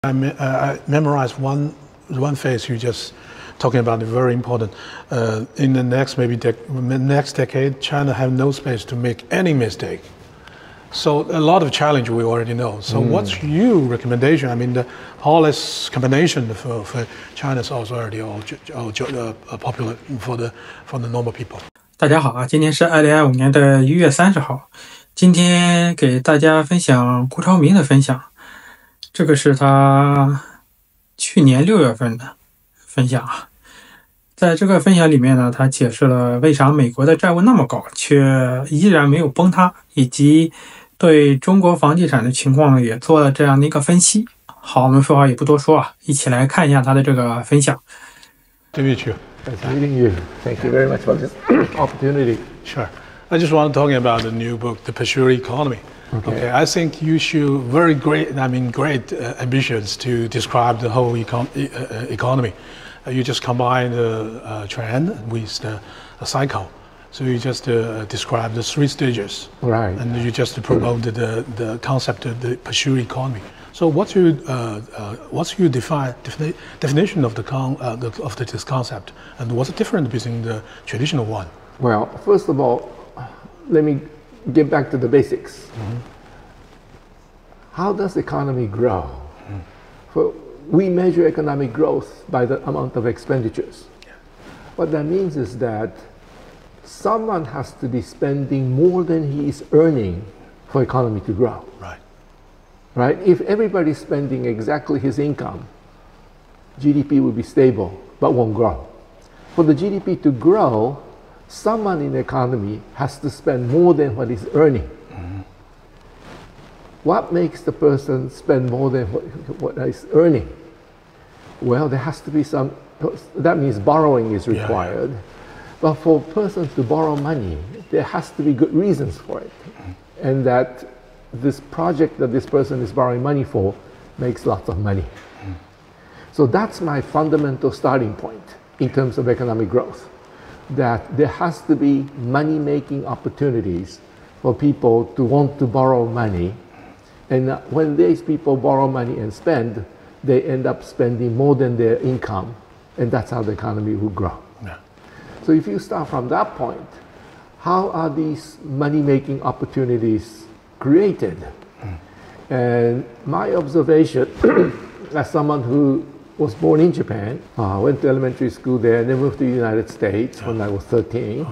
I memorized one phrase you just talking about, very important. In the next next decade, China have no space to make any mistake. So a lot of challenge we already know. So what's your recommendation? I mean, the policy combination for China is also already popular for the normal people. 大家好啊，今天是2025年的1月30号。今天给大家分享顾超明的分享，这个是他去年6月份的分享啊。在这个分享里面呢，他解释了为啥美国的债务那么高，却依然没有崩塌，以及对中国房地产的情况也做了这样的一个分析。好，我们废话也不多说啊，一起来看一下他的这个分享。To meet you. Nice meeting you. Thank you very much for this opportunity. Sure. I just want to talk about the new book, The Pursuit Economy. Okay. I think you show great ambitions to describe the whole economy. You just combine the trend with the cycle. So you just describe the 3 stages. Right. And you just promote the concept of the pursuit economy. So what's your definition of this concept, and what's the difference between the traditional one? Well, first of all, let me get back to the basics. How does the economy grow? We measure economic growth by the amount of expenditures. Yeah. What that means is that someone has to be spending more than he is earning for economy to grow. Right. Right? If everybody's spending exactly his income, GDP will be stable but won't grow. For the GDP to grow, someone in the economy has to spend more than what he's earning. What makes the person spend more than what he's earning? Well, there has to be some, that means borrowing is required. Yeah. But for a person to borrow money, there has to be good reasons for it. And that this project that this person is borrowing money for makes lots of money. So that's my fundamental starting point in terms of economic growth. That there has to be money-making opportunities for people to want to borrow money. And when these people borrow money and spend, they end up spending more than their income. And that's how the economy will grow. Yeah. So if you start from that point, how are these money-making opportunities created? And my observation, as someone who was born in Japan, went to elementary school there, and then moved to the United States when I was 13.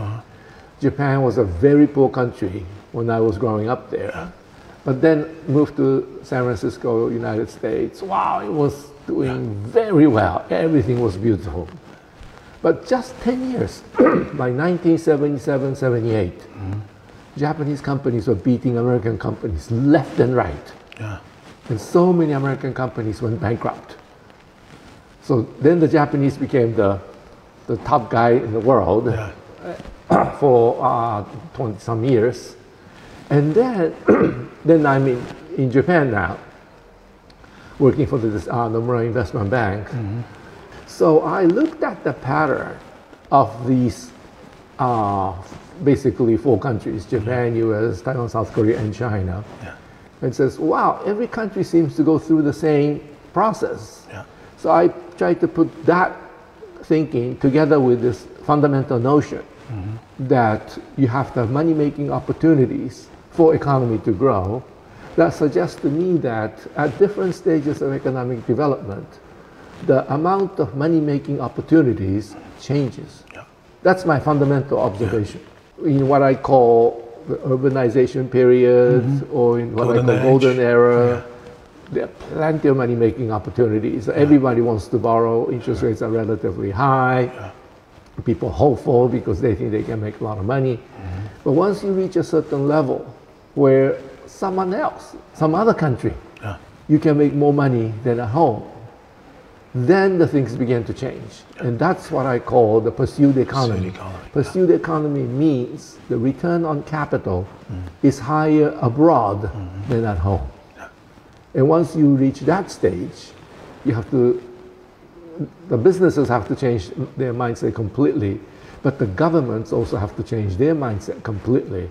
Japan was a very poor country when I was growing up there. But then moved to San Francisco, United States. Wow, it was doing very well. Everything was beautiful. But just 10 years, by 1977, 78, Japanese companies were beating American companies left and right. Yeah. And so many American companies went bankrupt. So then the Japanese became the top guy in the world for 20 some years. And then I'm in Japan now, working for the Nomura Investment Bank. So I looked at the pattern of these basically 4 countries, Japan, US, Taiwan, South Korea, and China. Yeah. And says, wow, every country seems to go through the same process. Yeah. So I tried to put that thinking together with this fundamental notion that you have to have money-making opportunities for economy to grow. That suggests to me that at different stages of economic development, the amount of money-making opportunities changes. Yeah. That's my fundamental observation. Yeah. In what I call the urbanization period, or in what I call golden era, there are plenty of money-making opportunities. Everybody wants to borrow. Interest rates are relatively high. People hopeful because they think they can make a lot of money. But once you reach a certain level where someone else, some other country, you can make more money than at home, then the things begin to change. And that's what I call the pursued economy. Pursued economy means the return on capital is higher abroad than at home. And once you reach that stage, you have to, the businesses have to change their mindset completely, but the governments also have to change their mindset completely,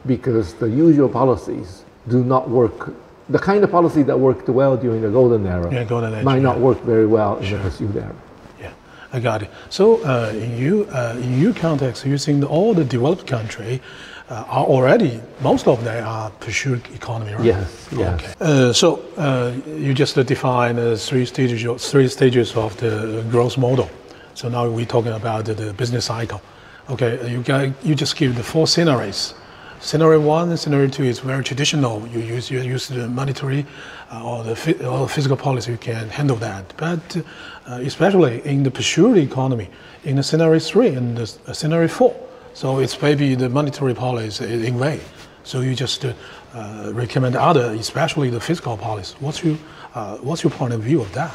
because the usual policies do not work the kind of policy that worked well during the golden era might not work very well in the pursued era. Yeah, I got it. So in your context, you think all the developed country are already, most of them are pursued economy, right? Yes, yes. Okay. So you just define three stages of the growth model. So now we're talking about the business cycle. Okay, you just give the 4 scenarios. Scenario 1 and scenario 2 is very traditional. You use the monetary or the physical policy, you can handle that. But especially in the pursued economy, in the scenario 3 and the scenario 4, so it's maybe the monetary policy in way. So you just recommend other, especially the fiscal policy. What's your point of view of that?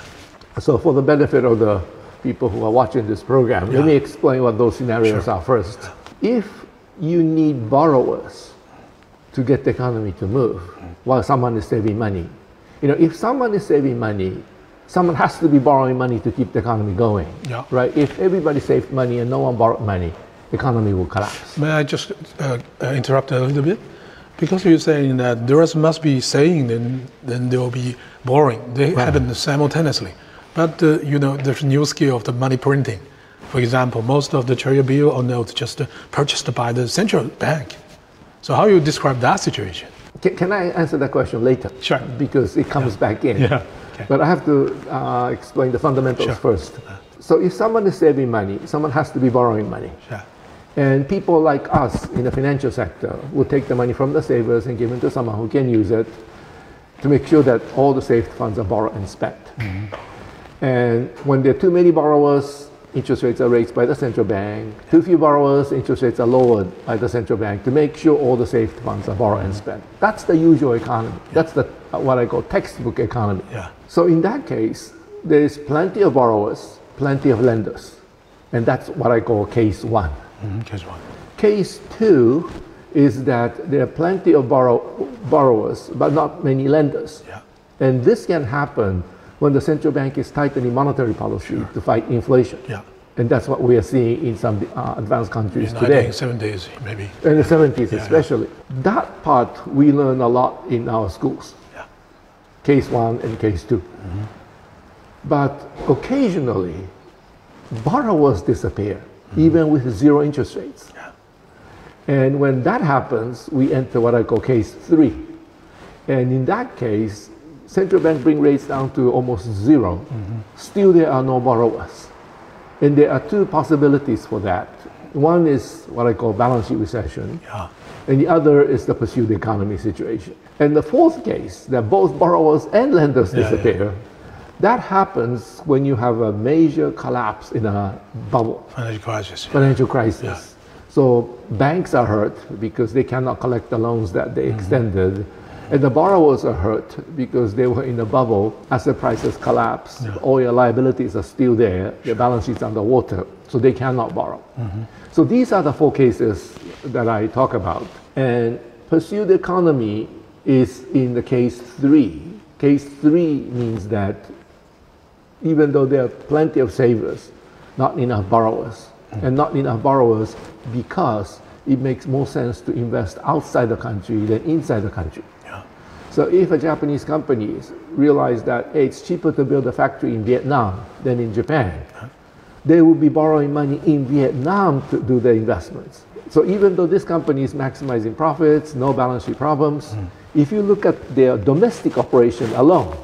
So for the benefit of the people who are watching this program, let me explain what those scenarios are first. If you need borrowers to get the economy to move while someone is saving money, if someone is saving money, someone has to be borrowing money to keep the economy going, right? If everybody saved money and no one borrowed money, the economy will collapse. May I just interrupt a little bit? Because you're saying that there must be saving, then there will be borrowing. They happen simultaneously. But there's a new skill of the money printing. For example, most of the treasury bill or notes just purchased by the central bank. So how you describe that situation? Can I answer that question later? Sure. Because it comes back in. Yeah. Okay. But I have to explain the fundamentals first. So if someone is saving money, someone has to be borrowing money. Sure. And people like us in the financial sector will take the money from the savers and give it to someone who can use it to make sure that all the saved funds are borrowed and spent. And when there are too many borrowers, interest rates are raised by the central bank. Too few borrowers, interest rates are lowered by the central bank to make sure all the saved funds are borrowed and spent. That's the usual economy. That's the what I call textbook economy. Yeah. So in that case, there is plenty of borrowers, plenty of lenders. And that's what I call case 1. Case 1. Case 2 is that there are plenty of borrowers, but not many lenders. Yeah. And this can happen when the central bank is tightening monetary policy to fight inflation. Yeah. And that's what we are seeing in some advanced countries In today. the 70s, maybe. In the 70s especially. That part we learn a lot in our schools. Yeah. Case 1 and case 2. But occasionally, borrowers disappear, even with 0 interest rates. Yeah. And when that happens, we enter what I call case 3. And in that case, central bank bring rates down to almost 0. Still there are no borrowers. And there are 2 possibilities for that. One is what I call balance sheet recession. Yeah. And the other is the pursued economy situation. And the 4th case, that both borrowers and lenders disappear, that happens when you have a major collapse in a bubble. Financial crisis. Financial crisis. So banks are hurt because they cannot collect the loans that they extended. And the borrowers are hurt because they were in a bubble. As the prices collapse, all your liabilities are still there, your balance sheet's underwater, so they cannot borrow. So these are the 4 cases that I talk about. And pursued economy is in the case 3. Case 3 means that even though there are plenty of savers, not enough borrowers. And not enough borrowers because it makes more sense to invest outside the country than inside the country. So if a Japanese company realize that hey, it's cheaper to build a factory in Vietnam than in Japan, they will be borrowing money in Vietnam to do the investments. So even though this company is maximizing profits, no balance sheet problems, if you look at their domestic operation alone,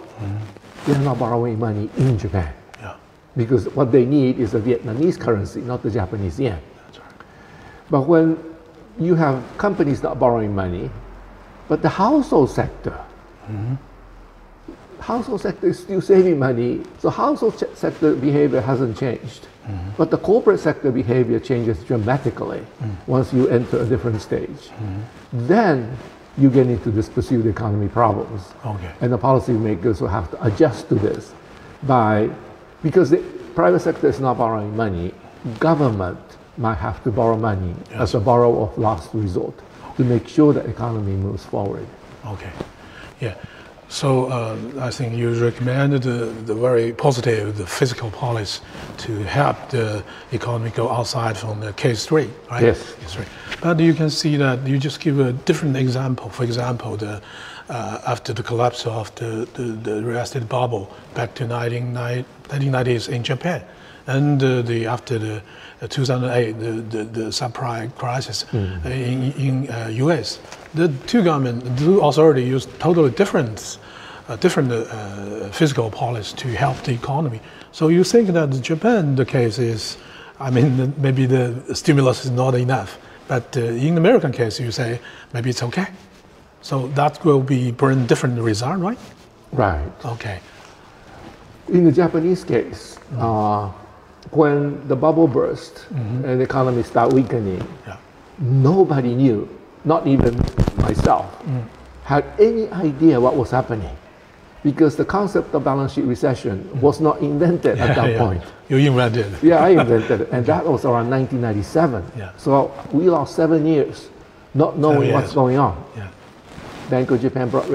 they're not borrowing money in Japan. Because what they need is the Vietnamese currency, not the Japanese yen. That's right. But when you have companies not borrowing money, but the household sector, household sector is still saving money, so household sector behavior hasn't changed. But the corporate sector behavior changes dramatically once you enter a different stage. Then you get into this pursued economy problems. And the policymakers will have to adjust to this because the private sector is not borrowing money, government might have to borrow money as a borrower of last resort to make sure the economy moves forward. Okay, yeah. So I think you recommended the very positive, the fiscal policy to help the economy go outside from the case 3, right? Yes. Case 3. But you can see that you just give a different example. For example, after the collapse of the real estate bubble back to 1990s in Japan, and after the 2008, the subprime crisis in US, the two governments, the two authorities used totally different fiscal policy to help the economy. So you think that Japan, the case is, I mean, maybe the stimulus is not enough, but in the American case, you say maybe it's okay. So that will bring different result, right? Right. Okay. In the Japanese case, when the bubble burst and the economy started weakening, nobody knew, not even myself, had any idea what was happening, because the concept of balance sheet recession was not invented at that point. You invented it. Yeah, I invented it, and that was around 1997. So we lost 7 years not knowing what's going on. Bank of Japan brought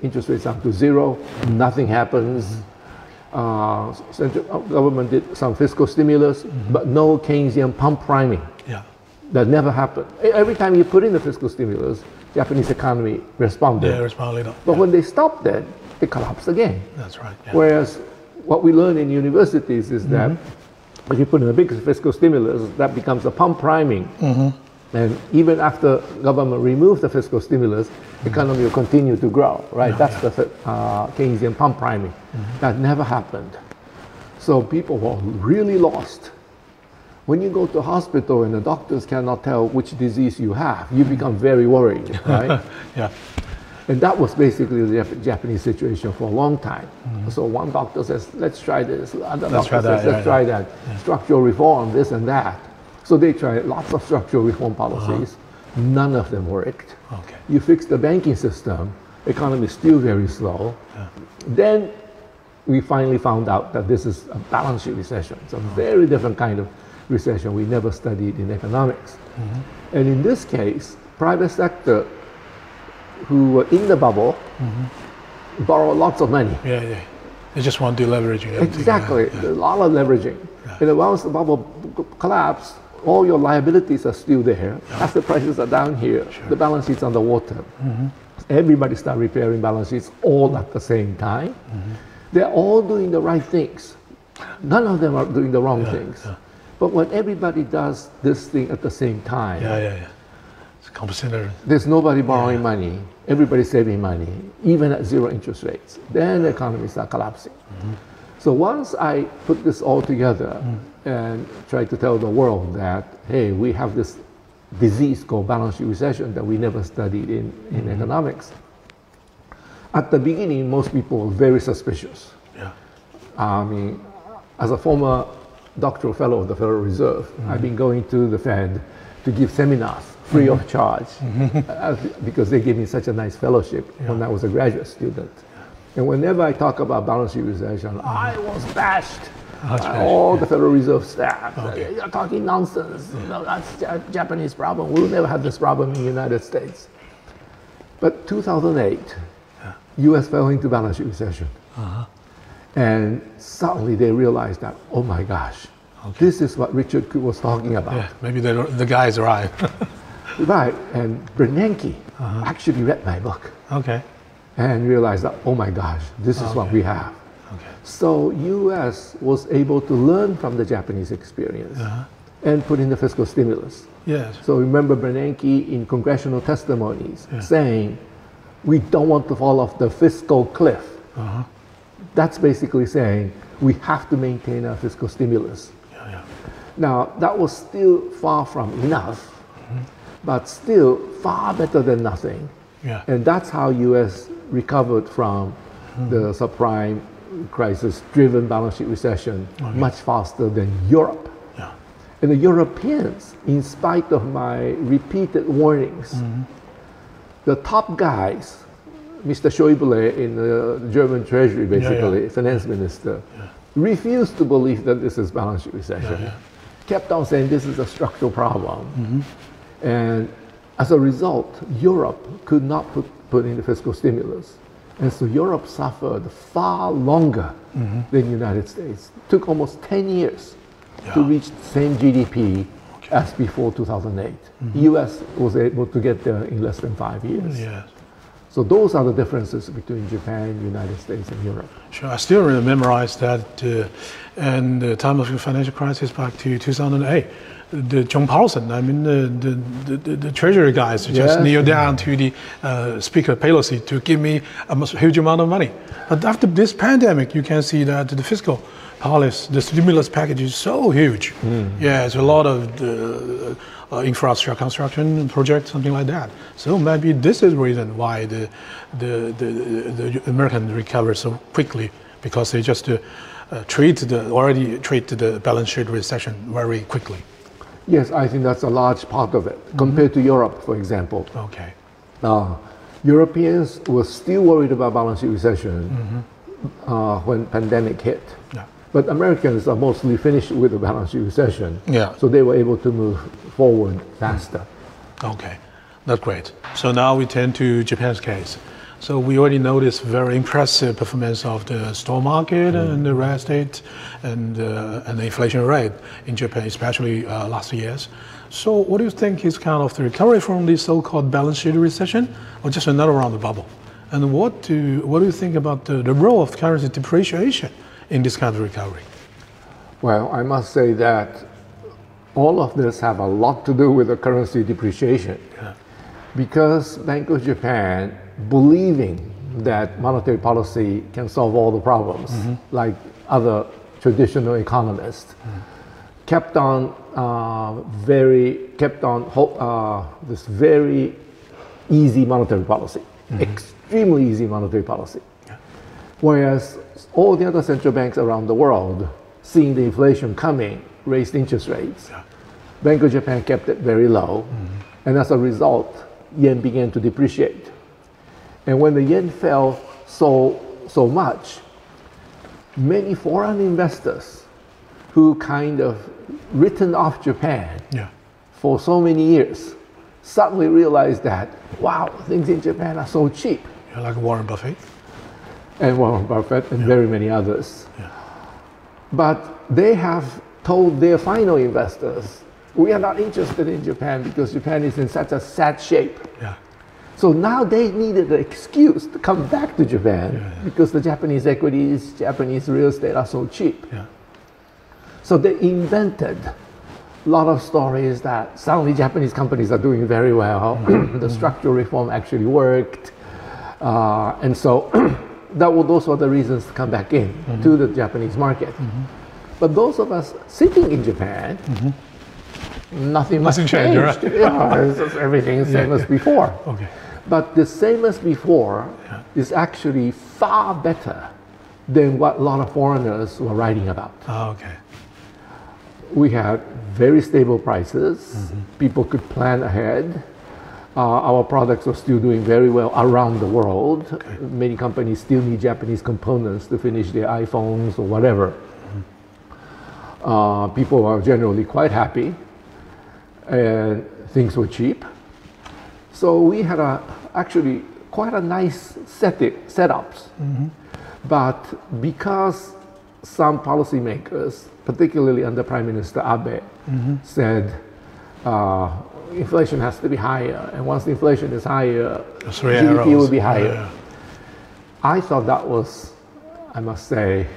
interest rates down to 0, nothing happens. Central government did some fiscal stimulus, but no Keynesian pump priming. That never happened. Every time you put in the fiscal stimulus, Japanese economy responded. Yeah, responded. But when they stopped that, it collapsed again. That's right. Whereas what we learn in universities is that when you put in a big fiscal stimulus, that becomes a pump priming. And even after government removed the fiscal stimulus, economy will continue to grow, right? That's the Keynesian pump priming. That never happened. So people were really lost. When you go to a hospital and the doctors cannot tell which disease you have, you become very worried, right? And that was basically the Japanese situation for a long time. So one doctor says, let's try this. Other doctor says, let's try that. Structural reform, this and that. So they tried lots of structural reform policies. None of them worked. You fix the banking system, economy is still very slow. Then we finally found out that this is a balance sheet recession. It's a very different kind of recession we never studied in economics. And in this case, private sector who were in the bubble borrowed lots of money. They just want deleveraging. Exactly, a lot of leveraging. And once the bubble collapsed, all your liabilities are still there. Asset prices are down here. The balance sheet's underwater. Everybody start repairing balance sheets all at the same time. They're all doing the right things. None of them are doing the wrong things. But when everybody does this thing at the same time, it's compensatory. There's nobody borrowing money. Everybody's saving money, even at 0 interest rates. Then the economy starts collapsing. So once I put this all together and try to tell the world that, hey, we have this disease called balance sheet recession that we never studied in economics. At the beginning, most people were very suspicious. I mean, as a former doctoral fellow of the Federal Reserve, I've been going to the Fed to give seminars free of charge because they gave me such a nice fellowship when I was a graduate student. And whenever I talk about balance sheet recession, I was bashed. All the Federal Reserve staff. You're talking nonsense. You know, that's a Japanese problem. We'll never have this problem in the United States. But 2008, US fell into balance sheet recession. And suddenly they realized that, oh my gosh, this is what Richard Koo was talking about. Maybe the guy's right. Right, and Bernanke actually read my book. And realized that, oh my gosh, this is what we have. So US was able to learn from the Japanese experience and put in the fiscal stimulus. So remember Bernanke in congressional testimonies saying, we don't want to fall off the fiscal cliff. That's basically saying we have to maintain our fiscal stimulus. Now, that was still far from enough, but still far better than nothing. And that's how US recovered from the subprime crisis-driven balance sheet recession much faster than Europe. And the Europeans, in spite of my repeated warnings, the top guys, Mr. Schäuble in the German Treasury, basically, finance minister, refused to believe that this is balance sheet recession. Kept on saying this is a structural problem. And as a result, Europe could not put in the fiscal stimulus. And so Europe suffered far longer than the United States. It took almost 10 years to reach the same GDP as before 2008. US was able to get there in less than 5 years. Yes. So those are the differences between Japan, United States, and Europe. Sure, I still memorize that in the time of the financial crisis back to 2008. The John Paulson, I mean, the treasury guys just kneel down to the Speaker Pelosi to give me a huge amount of money. But after this pandemic, you can see that the fiscal policy, the stimulus package is so huge. Yeah, it's a lot of infrastructure construction projects, something like that. So maybe this is the reason why the American recovered so quickly, because they just already treat the balance sheet recession very quickly. Yes, I think that's a large part of it, compared to Europe, for example. Okay. Europeans were still worried about balance sheet recession when pandemic hit. Yeah. But Americans are mostly finished with the balance sheet recession. Yeah. So they were able to move forward faster. Okay, that's great. So now we turn to Japan's case. So we already noticed very impressive performance of the stock market and the real estate and the inflation rate in Japan, especially last years. So what do you think is kind of the recovery from the so-called balance sheet recession, or just another round of bubble? And what do you think about the role of currency depreciation in this kind of recovery? Well, I must say that all of this have a lot to do with the currency depreciation. Yeah. Because Bank of Japan, believing that monetary policy can solve all the problems, like other traditional economists, kept on this very easy monetary policy, extremely easy monetary policy. Yeah. Whereas all the other central banks around the world, seeing the inflation coming, raised interest rates. Yeah. Bank of Japan kept it very low, and as a result, yen began to depreciate. And when the yen fell so much, many foreign investors who kind of written off Japan for so many years suddenly realized that, wow, things in Japan are so cheap. Yeah, like Warren Buffett. And Warren Buffett and very many others. Yeah. But they have told their final investors, we are not interested in Japan because Japan is in such a sad shape. Yeah. So now they needed an excuse to come back to Japan because the Japanese equities, Japanese real estate are so cheap. Yeah. So they invented a lot of stories that suddenly Japanese companies are doing very well. The structural reform actually worked. And so those were the reasons to come back in to the Japanese market. But those of us sitting in Japan, nothing much changed. Right? Yeah, it's just everything same as before. Okay. But the same as before is actually far better than what a lot of foreigners were writing about. Oh, okay. We had very stable prices. People could plan ahead. Our products are still doing very well around the world. Okay. Many companies still need Japanese components to finish their iPhones or whatever. People are generally quite happy, and things were cheap. So we had actually quite a nice setups. But because some policymakers, particularly under Prime Minister Abe, said inflation has to be higher, and once the inflation is higher, GDP will be higher. I thought that was, I must say,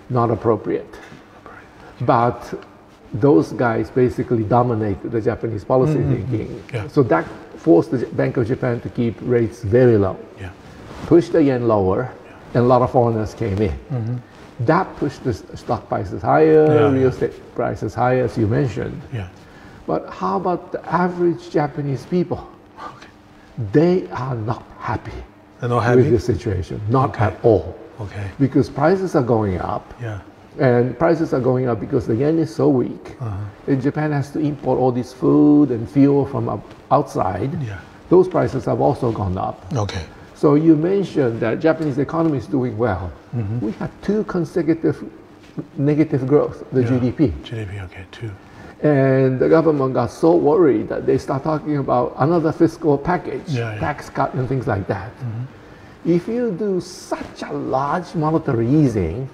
not appropriate. But those guys basically dominated the Japanese policy thinking. Yeah. So that forced the Bank of Japan to keep rates very low, push the yen lower, and a lot of foreigners came in. That pushed the stock prices higher, real estate prices higher, as you mentioned. But how about the average Japanese people? Okay. They are not happy, with the situation, not at all. Okay. Because prices are going up. And prices are going up because the yen is so weak. And Japan has to import all this food and fuel from outside. Those prices have also gone up. Okay. So you mentioned that Japanese economy is doing well. We had 2 consecutive negative growth, the GDP. GDP, okay, 2. And the government got so worried that they start talking about another fiscal package, tax cut and things like that. if you do such a large monetary easing,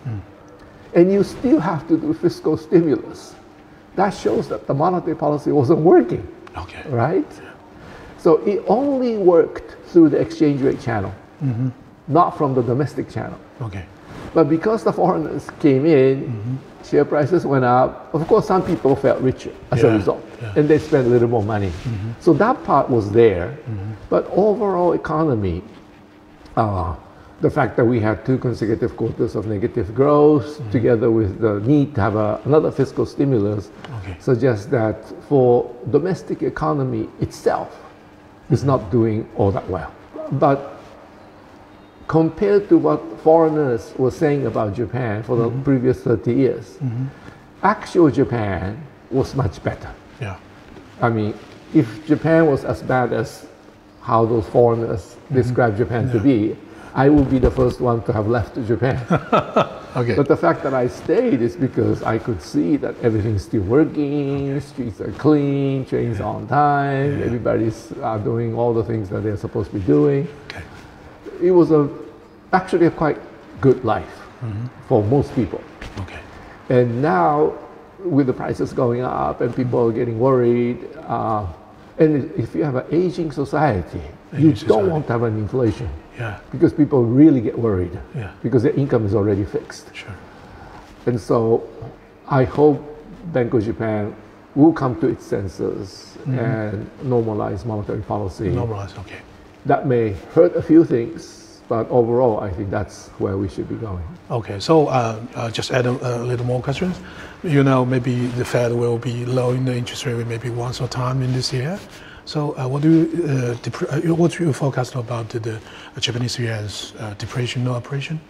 and you still have to do fiscal stimulus, that shows that the monetary policy wasn't working, Okay. right? So it only worked through the exchange rate channel, not from the domestic channel. Okay. But because the foreigners came in, share prices went up. Of course, some people felt richer as a result, and they spent a little more money. So that part was there. But overall economy, the fact that we had 2 consecutive quarters of negative growth, together with the need to have another fiscal stimulus, suggests that for domestic economy itself, is not doing all that well. But compared to what foreigners were saying about Japan for the previous 30 years, actual Japan was much better. Yeah. I mean, if Japan was as bad as how those foreigners describe Japan to be, I would be the first one to have left Japan. Okay. But the fact that I stayed is because I could see that everything's still working, streets are clean, trains are on time, everybody's doing all the things that they're supposed to be doing. Okay. It was actually a quite good life for most people. Okay. And now, with the prices going up and people are getting worried, and if you have an aging society, you don't want to have an inflation. Yeah. Because people really get worried. Yeah. Because their income is already fixed. Sure. And so I hope Bank of Japan will come to its senses and normalize monetary policy. Normalize. Okay. That may hurt a few things, but overall, I think that's where we should be going. Okay. So just add a little more questions. You know, maybe the Fed will be lowering the interest rate maybe once or time in this year. So what do you what do you forecast about the Japanese yen's depreciation or appreciation?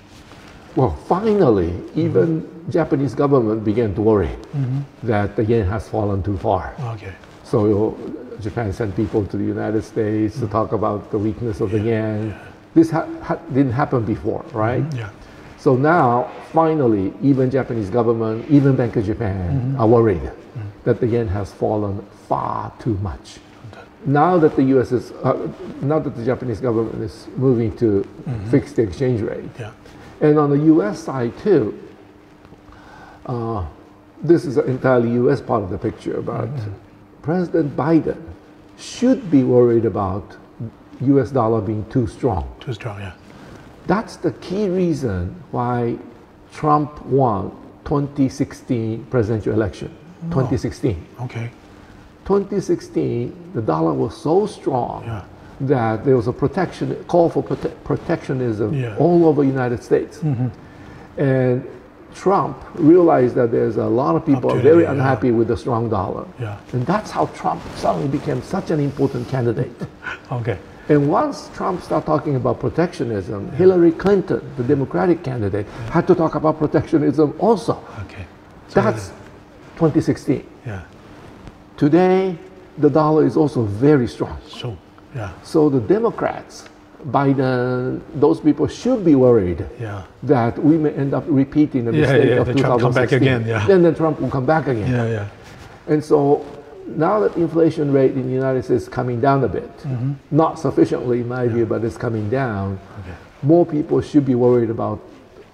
Well, finally, even Japanese government began to worry that the yen has fallen too far. Okay. So Japan sent people to the United States to talk about the weakness of the yen. This didn't happen before, right? Yeah. So now, finally, even Japanese government, even Bank of Japan are worried that the yen has fallen far too much. Now that the U.S. is, now that the Japanese government is moving to fix the exchange rate, and on the U.S. side too, this is an entirely U.S. part of the picture, but President Biden should be worried about U.S. dollar being too strong. Too strong, yeah. That's the key reason why Trump won 2016 presidential election. 2016. Okay. 2016, the dollar was so strong that there was a call for protectionism all over the United States. And Trump realized that there's a lot of people very unhappy with the strong dollar. And that's how Trump suddenly became such an important candidate. Okay. And once Trump started talking about protectionism, Hillary Clinton, the Democratic candidate, had to talk about protectionism also. Okay. So that's 2016. Yeah. Today, the dollar is also very strong. So, yeah. So the Democrats, Biden, those people should be worried that we may end up repeating the mistake of 2016. Trump come back again, Then Trump will come back again. Yeah. And so now that the inflation rate in the United States is coming down a bit, not sufficiently in my view, but it's coming down, more people should be worried about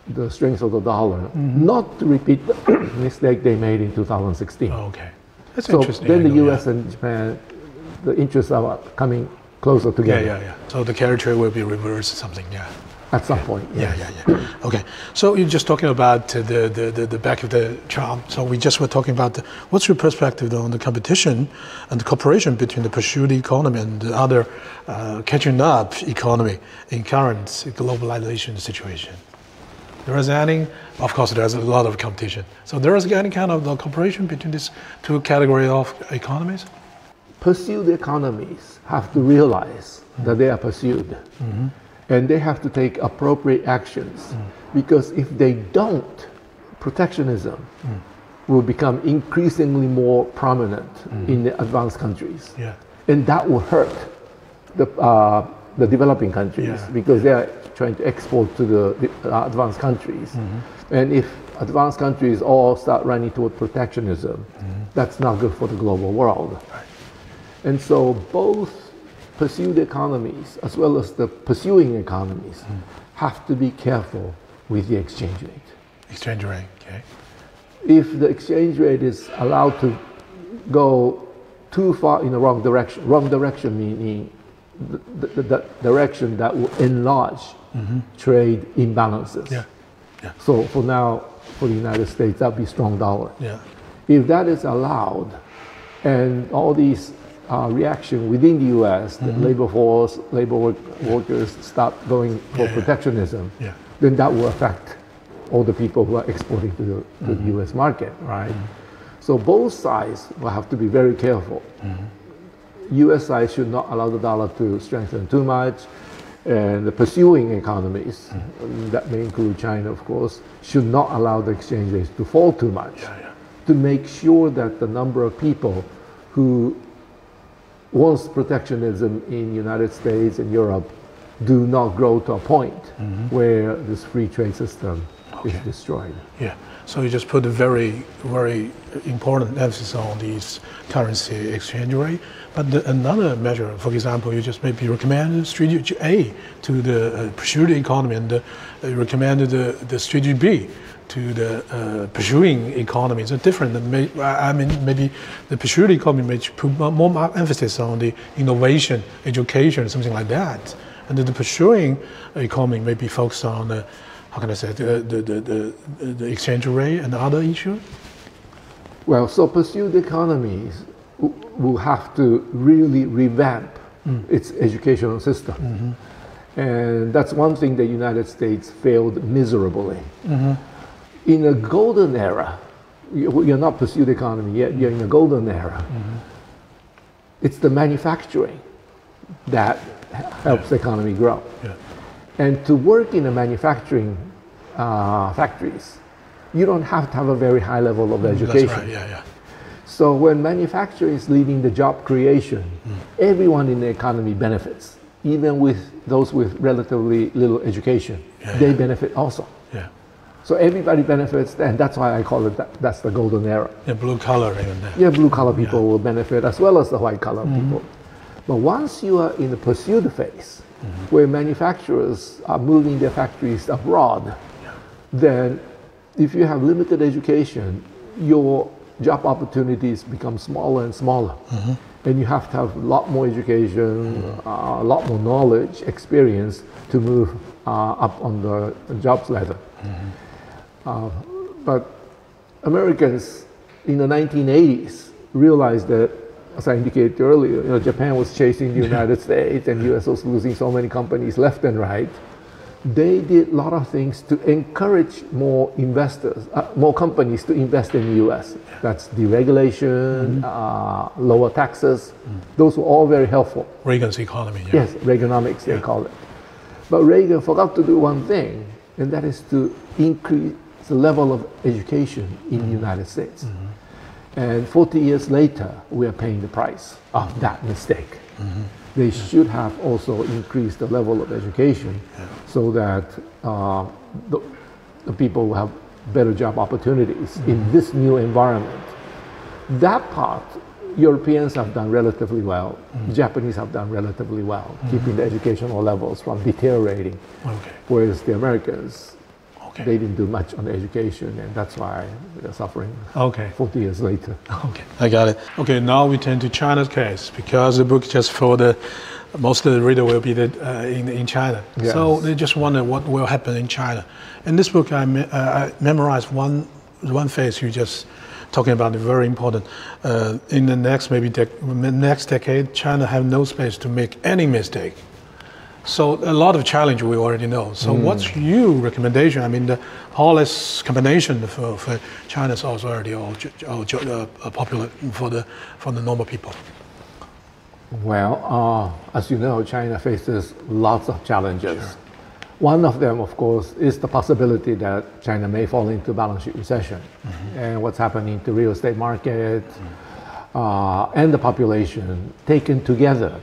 the strength of the dollar, not to repeat the mistake they made in 2016. Okay. That's so interesting. Then the U.S. and Japan, the interests are coming closer together. Yeah. So the character will be reversed or something, At some point, yes. Yeah. Okay. So you're just talking about the back of the Trump. So we just were talking about what's your perspective on the competition and the cooperation between the pursued economy and the other catching up economy in current globalization situation? There is any, of course, there's a lot of competition. So there is any kind of cooperation between these two categories of economies? Pursued economies have to realize that they are pursued. And they have to take appropriate actions. Because if they don't, protectionism will become increasingly more prominent in the advanced countries. And that will hurt the developing countries because they are trying to export to the advanced countries. And if advanced countries all start running toward protectionism, that's not good for the global world. And so both pursued economies, as well as the pursuing economies, have to be careful with the exchange rate. Exchange rate, okay. If the exchange rate is allowed to go too far in the wrong direction meaning the direction that will enlarge trade imbalances. Yeah. Yeah. So for now, for the United States, that would be strong dollar. Yeah. If that is allowed, and all these reaction within the U.S., the labor force, workers start going for protectionism, then that will affect all the people who are exporting to the U.S. market, right? So both sides will have to be very careful. U.S. side should not allow the dollar to strengthen too much, and the pursuing economies, that may include China, of course, should not allow the exchange rates to fall too much, to make sure that the number of people who wants protectionism in United States and Europe do not grow to a point where this free trade system is destroyed. Yeah. So you just put a very, very important emphasis on these currency exchange rate. But another measure, for example, you just maybe recommend strategy A to the pursued economy, and recommended the strategy B to the pursuing economy. It's different. I mean, maybe the pursued economy may put more emphasis on the innovation, education, something like that. And the pursuing economy may be focused on how can I say, the exchange rate and other issues? Well, so pursued economies will have to really revamp its educational system. And that's one thing the United States failed miserably. In a golden era, you're not pursued economy yet, you're in a golden era. It's the manufacturing that helps the economy grow. And to work in a manufacturing factories, you don't have to have a very high level of education. That's right, So when manufacturing is leading the job creation, everyone in the economy benefits. Even with those with relatively little education, they benefit also. So everybody benefits, and that's why I call it that's the golden era. Blue collar even there. Yeah, blue collar people will benefit as well as the white collar people. But once you are in the pursuit phase, where manufacturers are moving their factories abroad, then if you have limited education, your job opportunities become smaller and smaller. And you have to have a lot more education, a lot more knowledge, experience to move up on the jobs ladder. But Americans in the 1980s realized that, as I indicated earlier, Japan was chasing the United States and US was losing so many companies left and right. They did a lot of things to encourage more investors, more companies to invest in the US. That's deregulation, lower taxes. Those were all very helpful. Reagan's economy. Yes, Reaganomics, they call it. But Reagan forgot to do one thing, and that is to increase the level of education in the United States. And 40 years later, we are paying the price of that mistake. They should have also increased the level of education so that the people will have better job opportunities in this new environment. That part, Europeans have done relatively well. Japanese have done relatively well, keeping the educational levels from deteriorating. Whereas the Americans, they didn't do much on education, and that's why they're suffering 40 years later. I got it. Now we turn to China's case, because the book just for most of the reader will be in China. So they just wonder what will happen in China. In this book, I memorized one phase you just talking about, very important. In the next decade, China have no space to make any mistake. So a lot of challenge we already know. So what's your recommendation? I mean, the Hollis combination for China is also already popular for the normal people. Well, as you know, China faces lots of challenges. One of them, of course, is the possibility that China may fall into balance sheet recession. And what's happening to real estate market and the population taken together.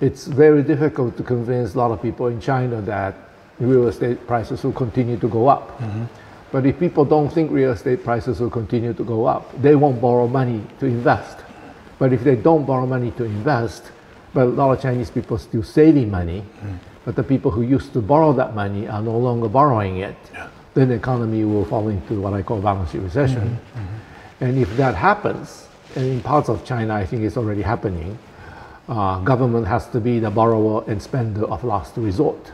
It's very difficult to convince a lot of people in China that real estate prices will continue to go up. But if people don't think real estate prices will continue to go up, they won't borrow money to invest. But if they don't borrow money to invest, but a lot of Chinese people are still saving money. But the people who used to borrow that money are no longer borrowing it. Then the economy will fall into what I call balance sheet recession. And if that happens, and in parts of China I think it's already happening, government has to be the borrower and spender of last resort.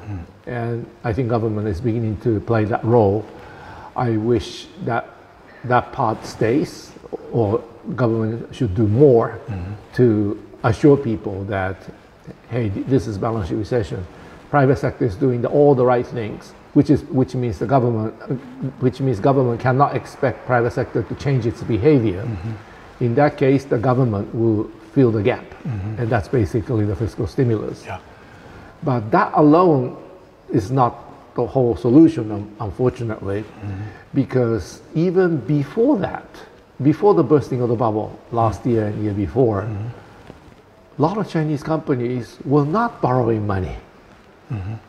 And I think government is beginning to play that role. I wish that that part stays, or government should do more to assure people that, hey, this is balance sheet recession. Private sector is doing all the right things, which means government cannot expect private sector to change its behavior. In that case, the government will fill the gap, and that's basically the fiscal stimulus. But that alone is not the whole solution, unfortunately, because even before that, before the bursting of the bubble last year and year before, a lot of Chinese companies were not borrowing money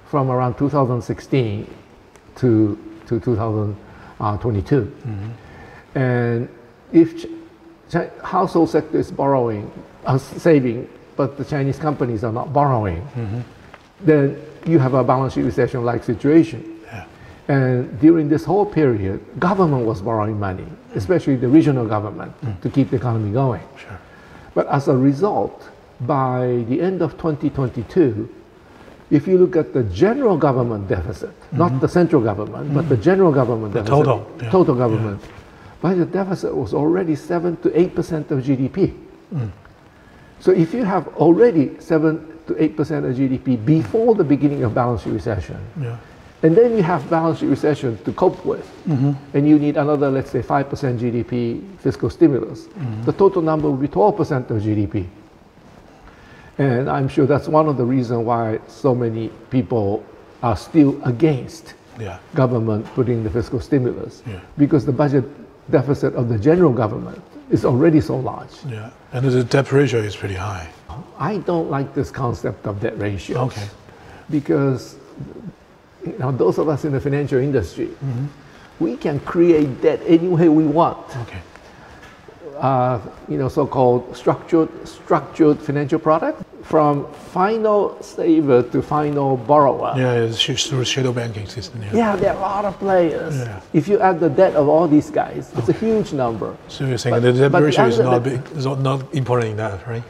from around 2016 to 2022. And if household sector is borrowing, saving, but the Chinese companies are not borrowing, then you have a balance sheet recession-like situation. And during this whole period, government was borrowing money, especially the regional government, to keep the economy going. But as a result, by the end of 2022, if you look at the general government deficit, not the central government, but the general government deficit, total government, budget deficit was already 7 to 8% of GDP. So if you have already 7 to 8% of GDP before the beginning of balance sheet recession, and then you have balance sheet recession to cope with, and you need another, let's say, 5% GDP fiscal stimulus, the total number will be 12% of GDP. And I'm sure that's one of the reasons why so many people are still against government putting the fiscal stimulus, because the budget deficit of the general government is already so large. And the debt ratio is pretty high. I don't like this concept of debt ratio, because those of us in the financial industry, we can create debt any way we want. So-called structured financial product, from final saver to final borrower. It's through shadow banking system. There are a lot of players. If you add the debt of all these guys, it's a huge number. So you're saying the debt ratio is not big, is not important enough, right?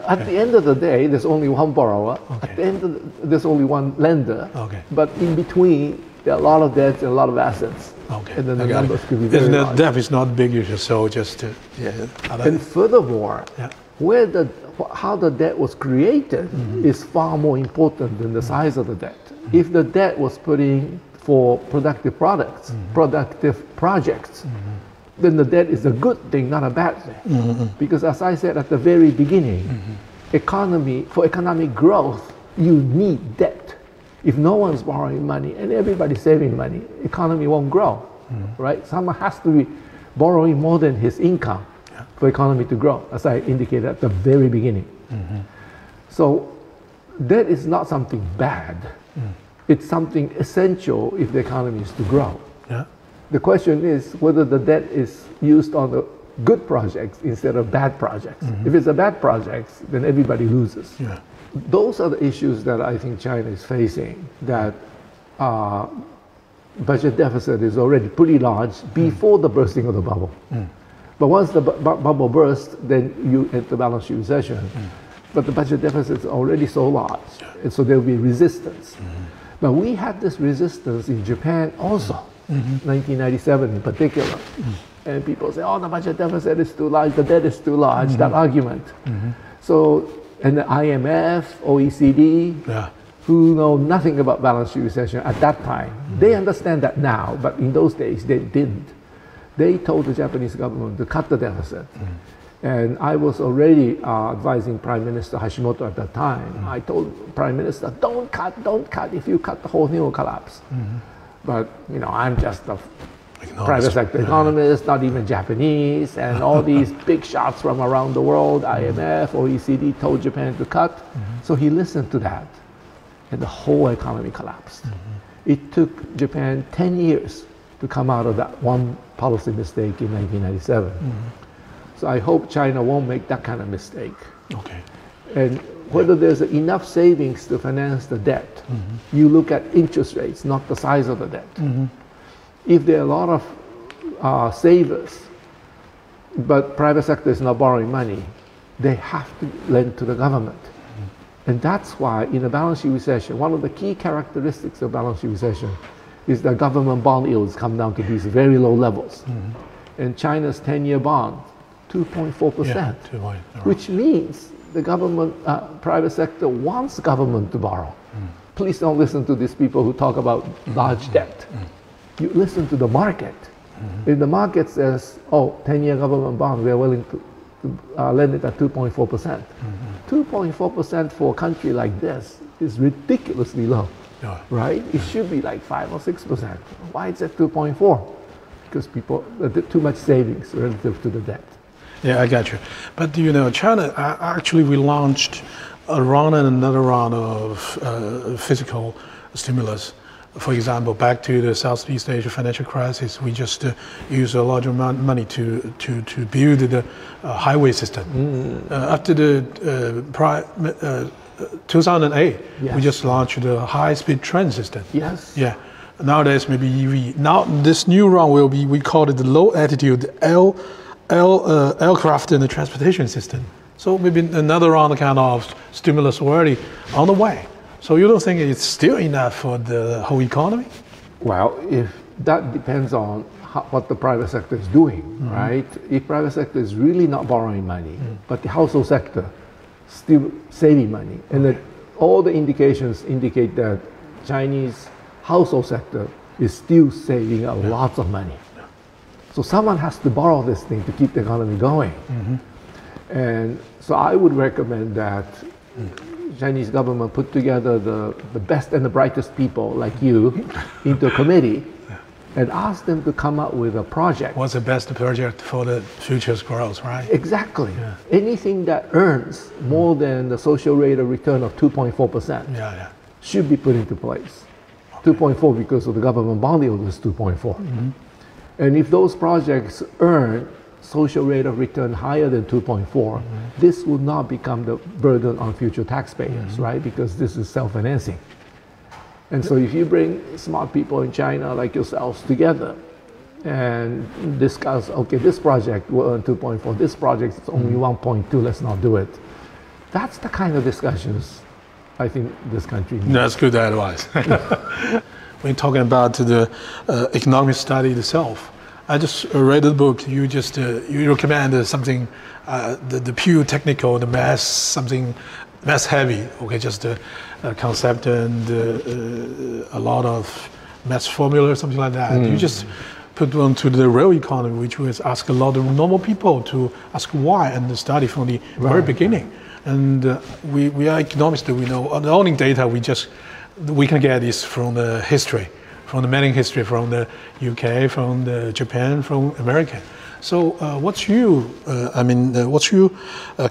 At the end of the day, there's only one borrower. At the end of there's only one lender. But in between, there are a lot of debts and a lot of assets. And then the numbers could be very large. Debt is not big issue, so just to, And furthermore, how the debt was created is far more important than the size of the debt. If the debt was put in for productive products, productive projects, then the debt is a good thing, not a bad thing. Because as I said at the very beginning, for economic growth, you need debt. If no one's borrowing money and everybody's saving money, economy won't grow, right? Someone has to be borrowing more than his income for economy to grow, as I indicated at the very beginning. So debt is not something bad. It's something essential if the economy is to grow. The question is whether the debt is used on the good projects instead of bad projects. If it's a bad project, then everybody loses. Those are the issues that I think China is facing, that budget deficit is already pretty large before the bursting of the bubble. But once the bubble bursts, then you enter balance sheet recession. But the budget deficit is already so large, and so there will be resistance. But we had this resistance in Japan also, 1997 in particular. And people say, oh, the budget deficit is too large, the debt is too large, that argument. So, and the IMF, OECD, who know nothing about balance sheet recession at that time, they understand that now, but in those days they didn't. They told the Japanese government to cut the deficit. And I was already advising Prime Minister Hashimoto at that time. I told Prime Minister, don't cut. If you cut, the whole thing will collapse. But, I'm just a private sector economist, not even Japanese, and all these big shots from around the world, IMF, OECD, told Japan to cut. So he listened to that, and the whole economy collapsed. It took Japan 10 years to come out of that one policy mistake in 1997. So I hope China won't make that kind of mistake. And whether there's enough savings to finance the debt, you look at interest rates, not the size of the debt. If there are a lot of savers, but private sector is not borrowing money, they have to lend to the government. And that's why in a balance sheet recession, one of the key characteristics of balance sheet recession is that government bond yields come down to these very low levels. And China's 10-year bond, 2.4%, which means the government, private sector wants government to borrow. Please don't listen to these people who talk about large debt. You listen to the market. If the market says, oh, 10-year government bond, we are willing to lend it at 2.4%. 2.4% for a country like this is ridiculously low, right? It should be like 5 or 6%. Why is it 2.4? Because people, too much savings relative to the debt. Yeah, I got you. But you know, China, actually we launched a round and another round of fiscal stimulus. For example, back to the Southeast Asia financial crisis, we just used a large amount of money to build the highway system. After the 2008, we just launched the high-speed train system. Yes. Yeah. Nowadays, maybe EV. Now, this new round will be, we call it the low-altitude aircraft and the transportation system. So maybe another round kind of stimulus already on the way. So you don't think it's still enough for the whole economy? Well, if that depends on what the private sector is doing, right? If private sector is really not borrowing money, but the household sector still saving money, and that all the indications indicate that Chinese household sector is still saving a lot of money. So someone has to borrow this thing to keep the economy going. And so I would recommend that Chinese government put together the best and the brightest people like you into a committee and ask them to come up with a project. What's the best project for the future's growth, right? Exactly. Anything that earns more than the social rate of return of 2.4% should be put into place. 2.4 because of the government bond yield is 2.4. And if those projects earn social rate of return higher than 2.4, this will not become the burden on future taxpayers, right? Because this is self-financing. And so if you bring smart people in China like yourselves together and discuss, okay, this project will earn 2.4, this project is only 1.2, let's not do it. That's the kind of discussions I think this country needs. That's good advice. We're talking about the economic study itself. I just read the book. You just you recommend something, the pure technical, the math, something math heavy. Okay, just a concept and a lot of math formula, something like that. You just put on to the real economy, which was ask a lot of normal people to ask why and study from the very beginning. And we are economists. We know the only data we can get is from the history. From the many history, from the UK, from the Japan, from America. So what's you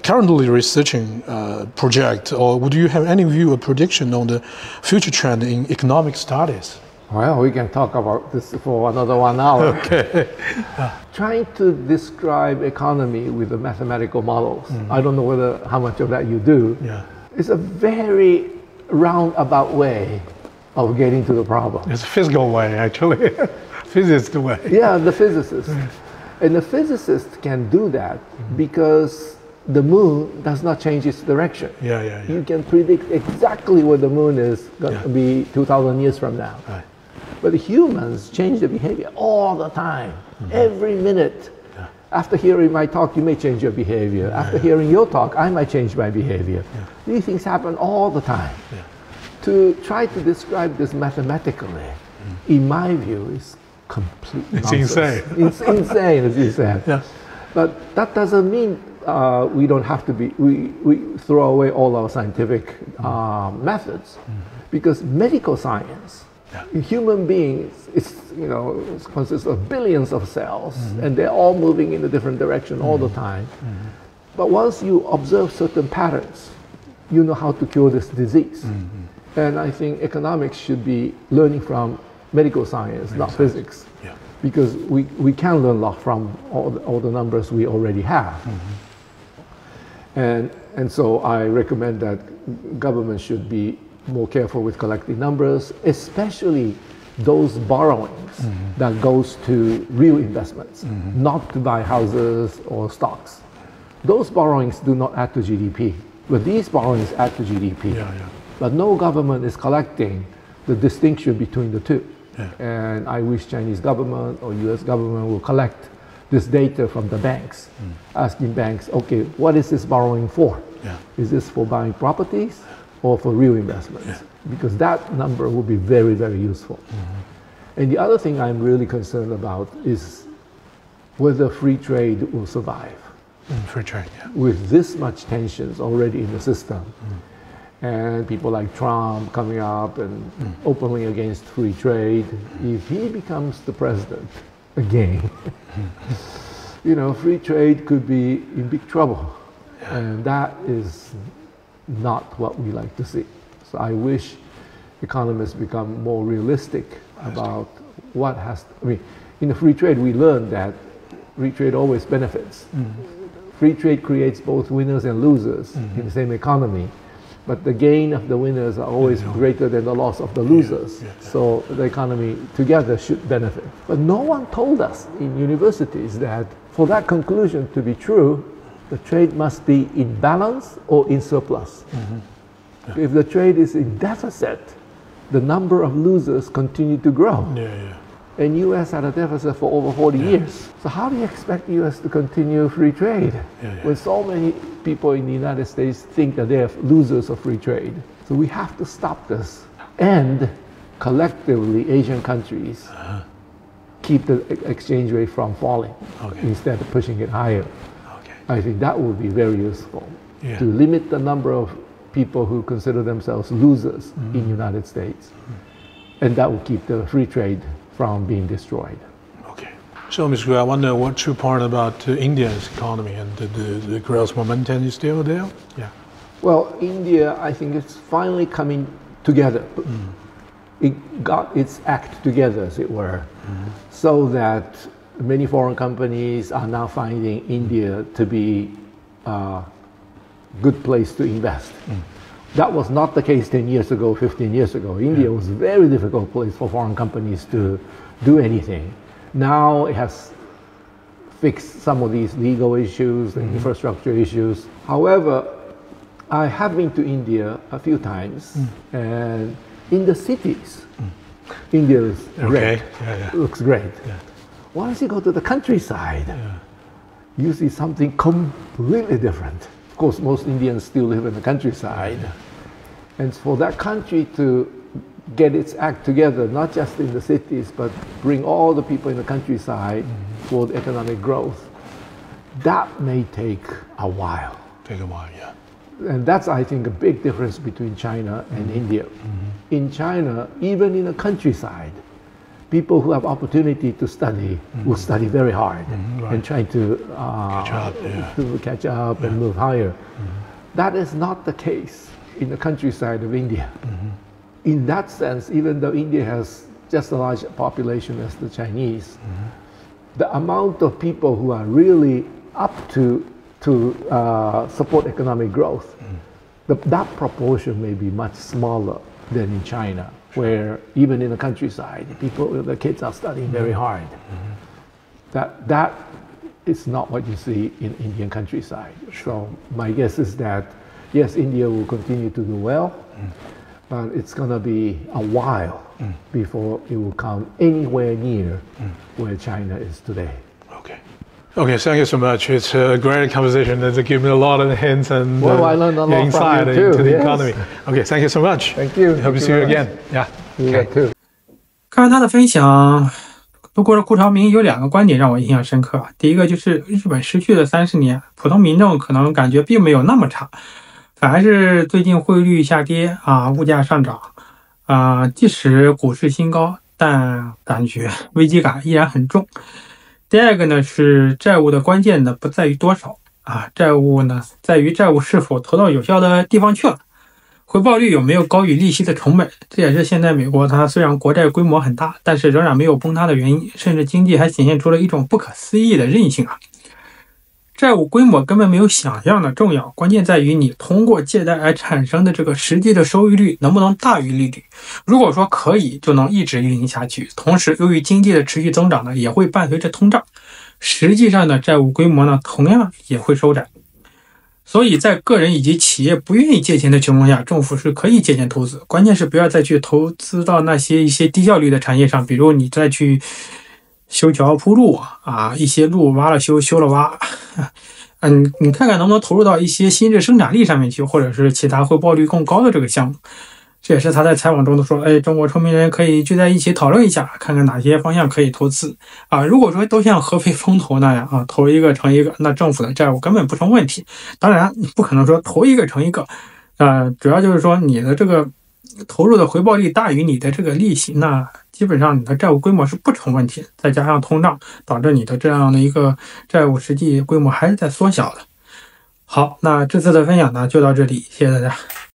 currently researching project, or would you have any view or prediction on the future trend in economic studies? Well, we can talk about this for another 1 hour. Okay. Trying to describe economy with the mathematical models, I don't know how much of that you do. It's a very roundabout way of getting to the problem. It's a physical way, actually. Physicist way. Yeah, the physicist. And the physicist can do that because the moon does not change its direction. You can predict exactly where the moon is going to be 2,000 years from now. But humans change their behavior all the time, every minute. After hearing my talk, you may change your behavior. After hearing your talk, I might change my behavior. These things happen all the time. To try to describe this mathematically, in my view, is complete nonsense. Insane. It's insane, as you said. But that doesn't mean we don't have to be, we throw away all our scientific methods, because medical science, human beings, it consists of billions of cells, and they're all moving in a different direction all the time. But once you observe certain patterns, you know how to cure this disease. And I think economics should be learning from medical science, not physics, because we can learn a lot from all the numbers we already have. And And so I recommend that government should be more careful with collecting numbers, especially those borrowings that goes to real investments, not to buy houses or stocks. Those borrowings do not add to GDP, but these borrowings add to GDP. But no government is collecting the distinction between the two. And I wish Chinese government or US government will collect this data from the banks, asking banks, okay, what is this borrowing for? Is this for buying properties or for real investments? Because that number will be very, very useful. And the other thing I'm really concerned about is whether free trade will survive. Free trade, With this much tensions already in the system, and people like Trump coming up and openly against free trade, if he becomes the president again, you know, free trade could be in big trouble. And that is not what we like to see. So I wish economists become more realistic about what has, I mean, in the free trade we learned that free trade always benefits. Free trade creates both winners and losers in the same economy, but the gain of the winners are always greater than the loss of the losers. So the economy together should benefit. But no one told us in universities that for that conclusion to be true, the trade must be in balance or in surplus. If the trade is in deficit, the number of losers continue to grow. And US had a deficit for over 40 years. So how do you expect US to continue free trade when so many people in the United States think that they're losers of free trade? So we have to stop this. And collectively, Asian countries keep the exchange rate from falling instead of pushing it higher. I think that would be very useful to limit the number of people who consider themselves losers in the United States. And that will keep the free trade from being destroyed. So, Mr. Gu, I wonder what's your part about India's economy and the growth momentum is still there? Well, India, I think it's finally coming together. It got its act together, as it were, so that many foreign companies are now finding India to be a good place to invest. That was not the case 10 years ago, 15 years ago. India was a very difficult place for foreign companies to do anything. Now it has fixed some of these legal issues and infrastructure issues. However, I have been to India a few times, and in the cities, India is great. It looks great. Once you go to the countryside, you see something completely different. Of course, most Indians still live in the countryside. And for that country to get its act together, not just in the cities, but bring all the people in the countryside for the economic growth, that may take a while. And that's, I think, a big difference between China and India. In China, even in the countryside, people who have opportunity to study will study very hard and try to catch up and move higher. That is not the case in the countryside of India. In that sense, even though India has just a large population as the Chinese, the amount of people who are really up to support economic growth, that proportion may be much smaller than in China, where even in the countryside, the kids are studying very hard. That is not what you see in Indian countryside. So my guess is that, yes, India will continue to do well, but it's going to be a while before it will come anywhere near where China is today. Okay, thank you so much. It's a great conversation. It's given me a lot of hints and I learned a lot insight from you too. into the economy. Okay, thank you so much. Thank you. Hope to see you again. Okay. 看完他的分享，不过顾朝明有2个观点让我印象深刻。第一个就是日本失去的30年，普通民众可能感觉并没有那么差，反而是最近汇率下跌物价上涨即使股市新高，但感觉危机感依然很重。第二个呢是债务的关键呢不在于多少债务呢在于债务是否投到有效的地方去了，回报率有没有高于利息的成本，这也是现在美国它虽然国债规模很大，但是仍然没有崩塌的原因，甚至经济还显现出了一种不可思议的韧性债务规模根本没有想象的重要，关键在于你通过借贷而产生的这个实际的收益率能不能大于利率。如果说可以，就能一直运行下去。同时，由于经济的持续增长呢，也会伴随着通胀，实际上呢，债务规模呢同样也会收窄。所以在个人以及企业不愿意借钱的情况下，政府是可以借钱投资，关键是不要再去投资到那些一些低效率的产业上，比如你再去修桥铺路啊，一些路挖了修，修了挖，你看看能不能投入到一些新质生产力上面去，或者是其他回报率更高的这个项目。这也是他在采访中都说，中国聪明人可以聚在一起讨论一下，看看哪些方向可以投资啊。如果说都像合肥风投那样啊，投一个成一个，那政府的债务根本不成问题。当然，你不可能说投一个成一个，主要就是说你的这个投入的回报率大于你的这个利息，那基本上你的债务规模是不成问题，再加上通胀导致你的这样的一个债务实际规模还是在缩小的。好，那这次的分享呢就到这里，谢谢大家。